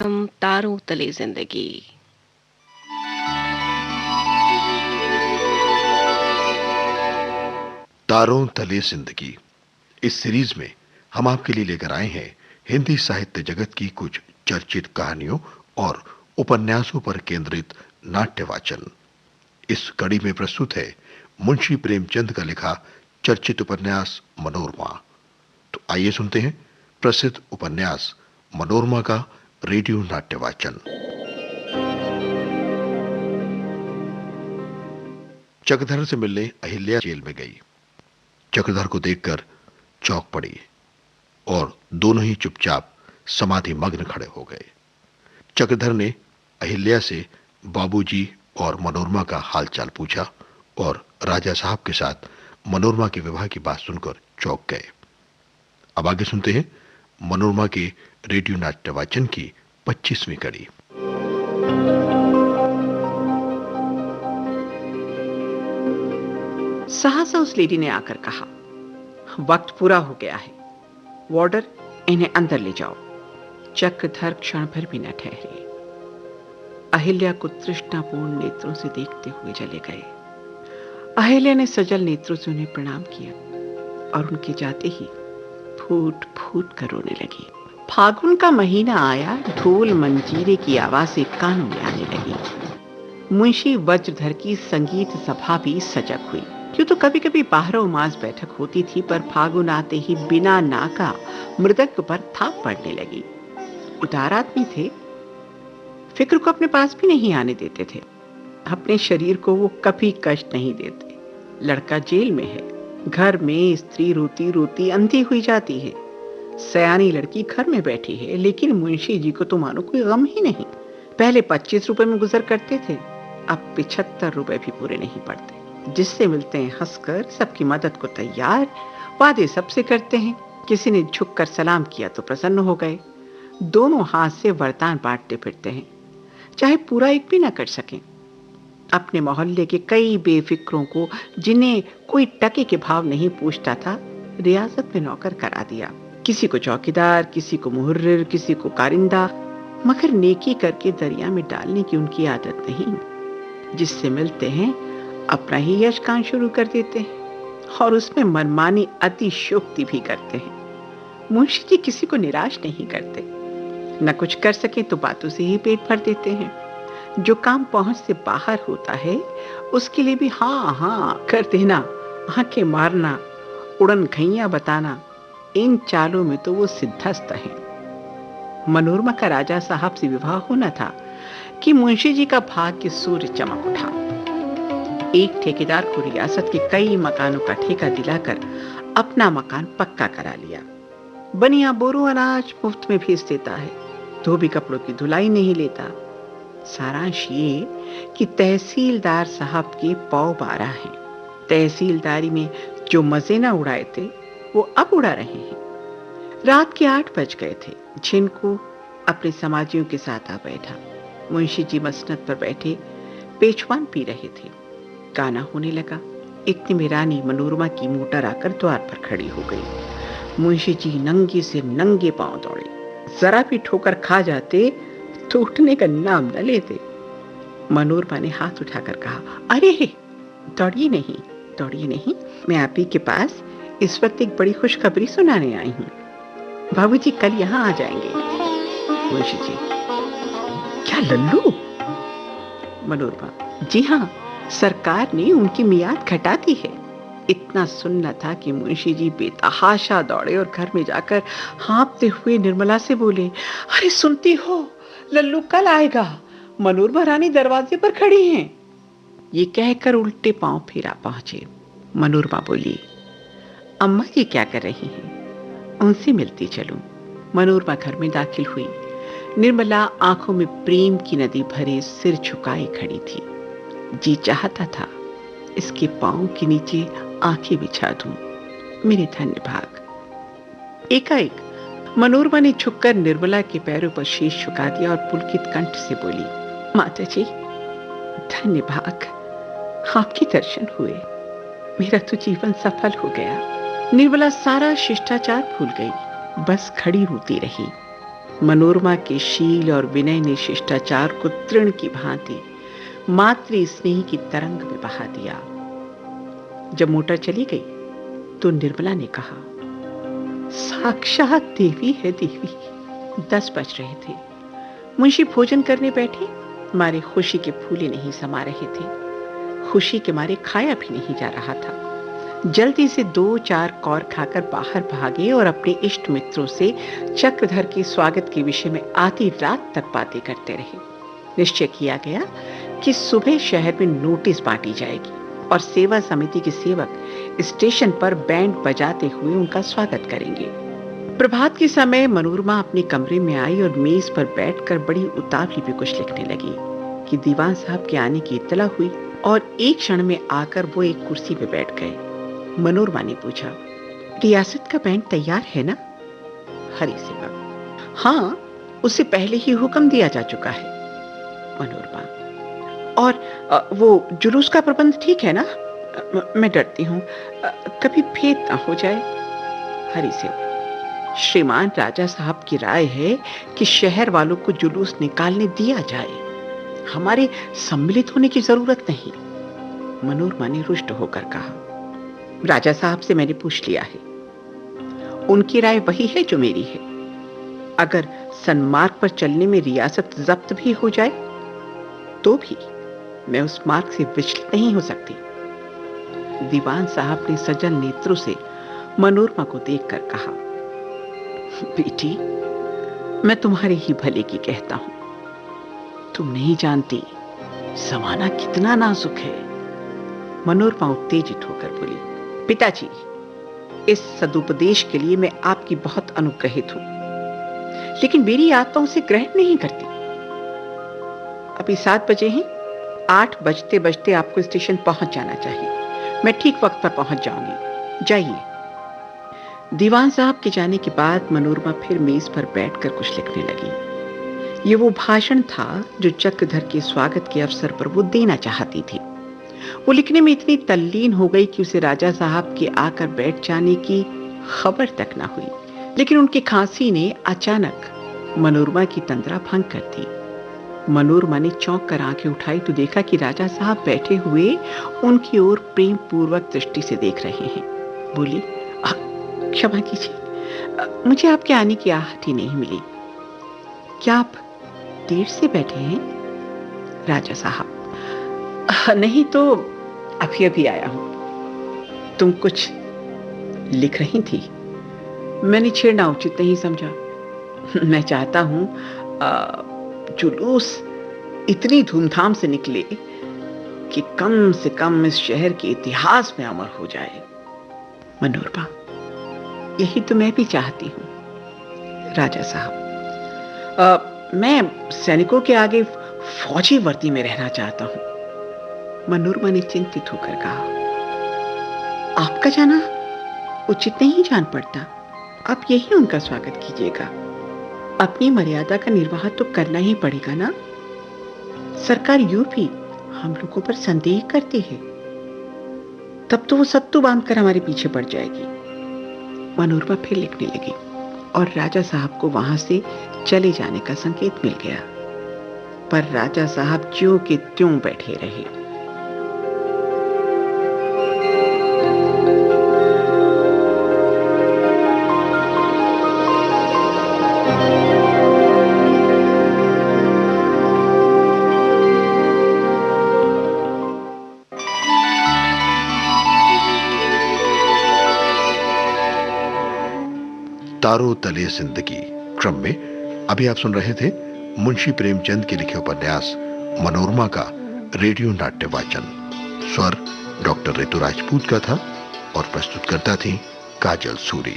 हम तारों तले जिंदगी। तारों तले जिंदगी। इस सीरीज में हम आपके लिए लेकर आए हैं हिंदी साहित्य जगत की कुछ चर्चित कहानियों और उपन्यासों पर केंद्रित नाट्य वाचन। इस कड़ी में प्रस्तुत है मुंशी प्रेमचंद का लिखा चर्चित उपन्यास मनोरमा। तो आइए सुनते हैं प्रसिद्ध उपन्यास मनोरमा का रेडियो नाट्य वाचन। चक्रधर से मिलने अहिल्या जेल में गई। चक्रधर को देखकर चौंक पड़ी और दोनों ही चुपचाप समाधि मग्न खड़े हो गए। चक्रधर ने अहिल्या से बाबूजी और मनोरमा का हालचाल पूछा और राजा साहब के साथ मनोरमा के विवाह की बात सुनकर चौंक गए। अब आगे सुनते हैं मनोरमा के रेडियो नाट्य वाचन की 25वीं कड़ी। सहसा उस लेडी ने आकर कहा, वक्त पूरा हो गया है, वार्डर इन्हें अंदर ले जाओ। चक्रधर क्षण भर भी न ठहरे। अहिल्या को तृष्णापूर्ण नेत्रों से देखते हुए चले गए। अहिल्या ने सजल नेत्रों से उन्हें प्रणाम किया और उनके जाते ही फूट फूट कर रोने लगी। फागुन का महीना आया, ढोल मंजीरे की आवाजें कानों में आने लगी। मुंशी वज्रधर की संगीत सभा भी सजग हुई। क्यों तो कभी कभी 12 मास बैठक होती थी, पर फागुन आते ही बिना नाका मृदंग पर थाप पड़ने लगी। उदार आदमी थे, फिक्र को अपने पास भी नहीं आने देते थे। अपने शरीर को वो कभी कष्ट नहीं देते। लड़का जेल में है, घर में स्त्री रोती रोती अंधी हुई जाती है। सयानी लड़की घर में बैठी है, लेकिन मुंशी जी को तो मानो कोई गम ही नहीं। पहले 25 रुपए में गुजर करते थे, अब 75 रुपए भी पूरे नहीं पड़ते। जिससे मिलते हैं हंसकर, सबकी मदद को तैयार, वादे सबसे करते हैं। किसी ने झुककर सलाम किया तो प्रसन्न हो गए। दोनों हाथ से वरदान बांटते फिरते हैं, चाहे पूरा एक भी ना कर सकें। अपने मोहल्ले के कई बेफिक्रों को, जिन्हें कोई टके के भाव नहीं पूछता था, रियासत में नौकर करा दिया। किसी को चौकीदार, किसी को मुहर्रिर, किसी को कारिंदा, मगर नेकी करके दरिया में डालने की उनकी आदत नहीं। जिससे मिलते हैं अपना ही यशगान शुरू कर देते हैं और उसमें मनमानी अतिशयोक्ति भी करते हैं। मुंशी जी किसी को निराश नहीं करते। न कुछ कर सके तो बातों से ही पेट भर देते हैं। जो काम पहुंच से बाहर होता है, उसके लिए भी हाँ हाँ कर देना, आंखें मारना, उड़न घैया बताना, इन चालों में तो वो सिद्धस्त है। मनोरमा का राजा साहब से विवाह होना था कि मुंशी जी का भाग्य सूर्य चमक उठा। एक ठेकेदार को रियासत के कई मकानों का ठेका दिलाकर अपना मकान पक्का करा लिया। बनिया बोरो अनाज मुफ्त में भेज देता है, धोबी कपड़ों की धुलाई नहीं लेता। सारांश ये कि तहसीलदार साहब के पौ 12 हैं। तहसीलदारी में जो मजे ना उड़ाए थे, वो अब उड़ा रहे हैं। रात के 8 बज गए थे। झिनको अपने समाजियों के साथ आ बैठा। मुंशी जी मसनद पर बैठे पेचवान पी रहे थे। गाना होने लगा। इतने में रानी मनोरमा की मोटर आकर द्वार पर खड़ी हो गई। मुंशी जी नंगे से नंगे पांव दौड़े। जरा भी ठोकर खा जाते तो उठने का नाम न लेते। मनोरमा ने हाथ उठाकर कहा, अरे दौड़िए नहीं, दौड़िए नहीं, मैं आप ही के पास इस वक्त एक बड़ी खुशखबरी सुनाने आई हूँ। बाबूजी कल यहाँ आ जाएंगे। मुंशी जी, क्या लल्लू? मनोरमा, जी हाँ, सरकार ने उनकी मियाद घटा दी है। इतना सुनना था कि मुंशी जी बेतहाशा दौड़े और घर में जाकर हाँफते हुए निर्मला से बोले, अरे सुनती हो, लल्लू कल आएगा, मनोरमा रानी दरवाजे पर खड़ी हैं। ये कहकर उल्टे पांव फिरा पहुंचे। मनोरमा बोली, अम्मा जी क्या कर रही हैं? उनसे मिलती चलूं। मनोरमा घर में दाखिल हुई। निर्मला आंखों में प्रेम की नदी भरे सिर झुकाए खड़ी थी। जी चाहता था इसके पांव के नीचे आंखें बिछा दूं। मेरे धन्य भाग। एकाएक मनोरमा ने झुककर निर्मला के पैरों पर शीश झुका दिया और पुलकित कंठ से बोली, माता जी, धन्य भाग, आपके दर्शन हुए, मेरा तो जीवन सफल हो गया। निर्मला सारा शिष्टाचार भूल गई, बस खड़ी रोती रही। मनोरमा के शील और विनय ने शिष्टाचार को तृण की भांति मातृ स्नेह की तरंग में बहा दिया। जब मोटर चली गई तो निर्मला ने कहा, साक्षात देवी है देवी। 10 बज रहे थे। मुंशी भोजन करने बैठे, मारे खुशी के फूले नहीं समा रहे थे। खुशी के मारे खाया भी नहीं जा रहा था। जल्दी से 2-4 कौर खाकर बाहर भागे और अपने इष्ट मित्रों से चक्रधर के स्वागत के विषय में आधी रात तक बातें करते रहे। निश्चय किया गया कि सुबह शहर में नोटिस बांटी जाएगी और सेवा समिति के सेवक स्टेशन पर बैंड बजाते हुए उनका स्वागत करेंगे। प्रभात के समय मनोरमा अपने कमरे में आई और मेज पर बैठकर बड़ी उतावली में कुछ लिखने लगी कि दीवान साहब के आने की इत्तला हुई और एक क्षण में आकर वो एक कुर्सी पे बैठ गए। मनोरमा ने पूछा, रियासत का बैंड तैयार है ना? हरि सेवक, हाँ, उससे पहले ही हुक्म दिया जा चुका है। मनोरमा, और वो जुलूस का प्रबंध ठीक है ना? मैं डरती हूँ कभी भेद ना हो जाए। हरि सेवक, श्रीमान राजा साहब की राय है कि शहर वालों को जुलूस निकालने दिया जाए, हमारे सम्मिलित होने की जरूरत नहीं। मनोरमा ने रुष्ट होकर कहा, राजा साहब से मैंने पूछ लिया है, उनकी राय वही है जो मेरी है। अगर सन्मार्ग पर चलने में रियासत जब्त भी हो जाए तो भी मैं उस मार्ग से विचलित नहीं हो सकती। दीवान साहब ने सजल नेत्रों से मनोरमा को देखकर कहा, बेटी, मैं तुम्हारे ही भले की कहता हूं। तुम नहीं जानती जमाना कितना नाजुक है। मनोरमा उत्तेजित होकर बोली, पिताजी, इस सदुपदेश के लिए मैं आपकी बहुत अनुग्रहित हूं, लेकिन मेरी आत्मा उसे ग्रहण नहीं करती। अभी 7 बजे हैं, 8 बजते बजते आपको स्टेशन पहुंच जाना चाहिए। मैं ठीक वक्त पर पहुंच जाऊंगी, जाइए। दीवान साहब के जाने के बाद मनोरमा फिर मेज पर बैठकर कुछ लिखने लगी। ये वो भाषण था जो चक्रधर के स्वागत के अवसर पर वो देना चाहती थी। वो लिखने में इतनी तल्लीन हो गई कि उसे राजा साहब के आकर बैठ जाने की खबर तक ना हुई। लेकिन उनकी खांसी ने अचानक मनोरमा की तंद्रा भंग कर दी। मनोरमा ने चौंक कर आंखें उठाई तो देखा कि राजा साहब बैठे हुए उनकी ओर प्रेम पूर्वक दृष्टि से देख रहे हैं। बोली, क्षमा कीजिए, मुझे आपके आने की आहट ही नहीं मिली। क्या आप देर से बैठे हैं? राजा साहब, नहीं तो अभी अभी आया हूं। तुम कुछ लिख रही थी, मैंने छेड़ना उचित नहीं समझा। मैं चाहता हूं जुलूस इतनी धूमधाम से निकले कि कम से कम इस शहर के इतिहास में अमर हो जाए। मनोरमा, यही तो मैं भी चाहती हूं। राजा साहब, मैं सैनिकों के आगे फौजी वर्दी में रहना चाहता हूं। मनोरमा ने चिंतित होकर कहा, आपका जाना उचित नहीं जान पड़ता। आप यही उनका स्वागत कीजिएगा। अपनी मर्यादा का निर्वाह तो करना ही पड़ेगा ना। सरकार यूं भी हम लोगों पर संदेह करती है, तब तो वो सत्तू बांधकर हमारे पीछे पड़ जाएगी। मनोरमा फिर लिखने लगी और राजा साहब को वहां से चले जाने का संकेत मिल गया, पर राजा साहब ज्यों के त्यों बैठे रहे। तारों तले जिंदगी क्रम में अभी आप सुन रहे थे मुंशी प्रेमचंद के लिखे उपन्यास मनोरमा का रेडियो नाट्य वाचन। स्वर डॉक्टर ऋतु राजपूत का था और प्रस्तुतकर्ता थी काजल सूरी।